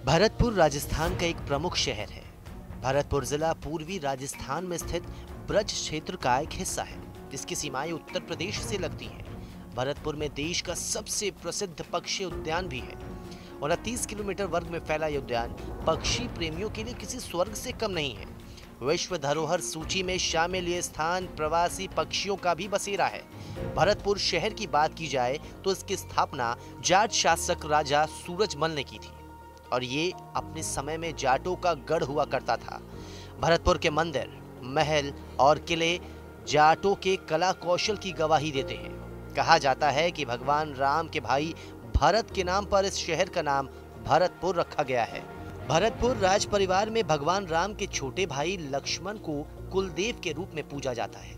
भरतपुर राजस्थान का एक प्रमुख शहर है। भरतपुर जिला पूर्वी राजस्थान में स्थित ब्रज क्षेत्र का एक हिस्सा है। इसकी सीमाएं उत्तर प्रदेश से लगती हैं। भरतपुर में देश का सबसे प्रसिद्ध पक्षी उद्यान भी है। 29 किलोमीटर वर्ग में फैला यह उद्यान पक्षी प्रेमियों के लिए किसी स्वर्ग से कम नहीं है। विश्व धरोहर सूची में शामिल ये स्थान प्रवासी पक्षियों का भी बसेरा है। भरतपुर शहर की बात की जाए तो इसकी स्थापना जाट शासक राजा सूरजमल ने की थी और ये अपने समय में जाटों का गढ़ हुआ करता था। भरतपुर के मंदिर, महल और किले जाटों के कला कौशल की गवाही देते हैं। कहा जाता है कि भगवान राम के भाई भरत के नाम पर इस शहर का नाम भरतपुर रखा गया है। भरतपुर राज परिवार में भगवान राम के छोटे भाई लक्ष्मण को कुलदेव के रूप में पूजा जाता है।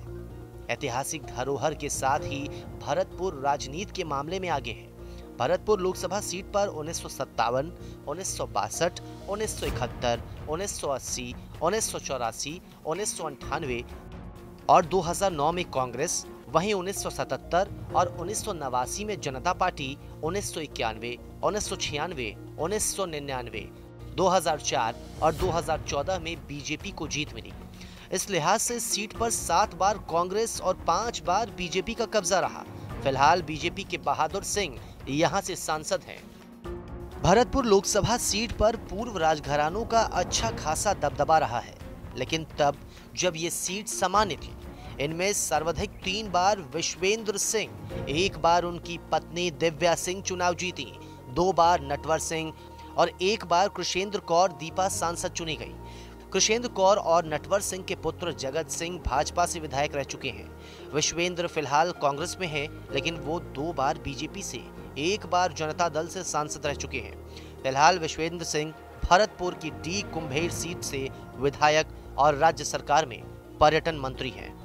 ऐतिहासिक धरोहर के साथ ही भरतपुर राजनीति के मामले में आगे है। भरतपुर लोकसभा सीट पर 1957, 1962, 1971, 1980, 1984, 1998 और 2009 में कांग्रेस, वहीं 1977 और 1989 में जनता पार्टी, 1991, 1996, 1999, 2004 और 2014 में बीजेपी को जीत मिली। इस लिहाज से सीट पर 7 बार कांग्रेस और 5 बार बीजेपी का कब्जा रहा। फिलहाल बीजेपी के बहादुर सिंह यहां से सांसद हैं। भरतपुर लोकसभा सीट पर पूर्व राजघरानों का अच्छा खासा दबदबा रहा है, लेकिन तब जब ये सीट सामान्य थी। इनमें सर्वाधिक 3 बार विश्वेंद्र सिंह, 1 बार उनकी पत्नी दिव्या सिंह चुनाव जीती, 2 बार नटवर सिंह और 1 बार कृषेंद्र कौर दीपा सांसद चुनी गई। कृषेंद्र कौर और नटवर सिंह के पुत्र जगत सिंह भाजपा से विधायक रह चुके हैं। विश्वेंद्र फिलहाल कांग्रेस में हैं, लेकिन वो 2 बार बीजेपी से, 1 बार जनता दल से सांसद रह चुके हैं। फिलहाल विश्वेंद्र सिंह भरतपुर की डी कुम्हेर सीट से विधायक और राज्य सरकार में पर्यटन मंत्री हैं।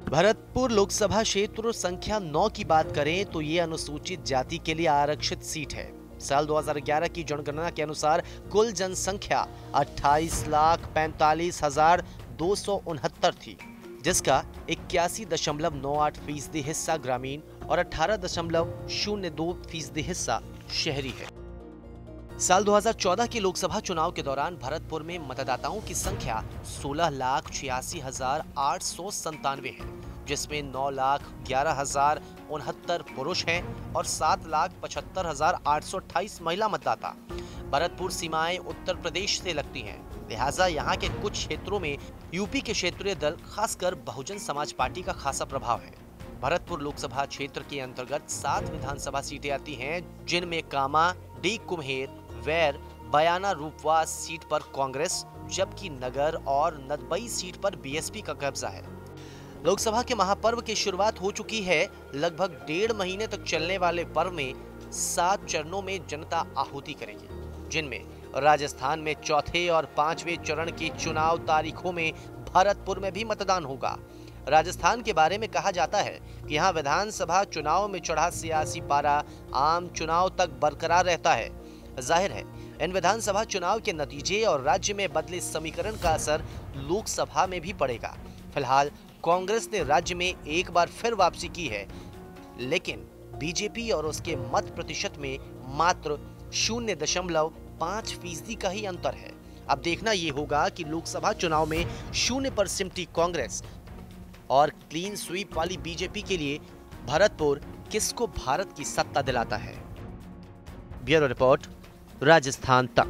भरतपुर लोकसभा क्षेत्र संख्या 9 की बात करें तो ये अनुसूचित जाति के लिए आरक्षित सीट है। साल 2011 की जनगणना के अनुसार कुल जनसंख्या 28,45,269 थी, जिसका 81.98% हिस्सा ग्रामीण और 18.02% हिस्सा शहरी है। साल 2014 के लोकसभा चुनाव के दौरान भरतपुर में मतदाताओं की संख्या 16,86,897 है, जिसमें 9,11,069 पुरुष हैं और 7,75,828 महिला मतदाता। भरतपुर सीमाएं उत्तर प्रदेश से लगती हैं, लिहाजा यहाँ के कुछ क्षेत्रों में यूपी के क्षेत्रीय दल, खासकर बहुजन समाज पार्टी का खासा प्रभाव है। भरतपुर लोकसभा क्षेत्र के अंतर्गत 7 विधानसभा सीटें आती हैं, जिनमें कामा, डी कुम्हेर, वैर, बयाना रूपवा सीट पर कांग्रेस, जबकि नगर और नदबई सीट पर बीएसपी का कब्जा है। लोकसभा के महापर्व की शुरुआत हो चुकी है। लगभग 1.5 महीने तक चलने वाले पर्व में 7 चरणों में जनता आहुति करेगी, जिनमें राजस्थान में चौथे और 5वें चरण की चुनाव तारीखों में भरतपुर में भी मतदान होगा। राजस्थान के बारे में कहा जाता है कि यहाँ विधानसभा चुनाव में चढ़ा सियासी पारा आम चुनाव तक बरकरार रहता है। जाहिर है, इन विधानसभा चुनाव के नतीजे और राज्य में बदले समीकरण का असर लोकसभा में भी पड़ेगा। फिलहाल कांग्रेस ने राज्य में एक बार फिर वापसी की है, लेकिन बीजेपी और उसके मत प्रतिशत में मात्र 0.5% का ही अंतर है। अब देखना यह होगा कि लोकसभा चुनाव में 0 पर सिमटी कांग्रेस और क्लीन स्वीप वाली बीजेपी के लिए भरतपुर किसको भारत की सत्ता दिलाता है। ब्यूरो रिपोर्ट, राजस्थान तक।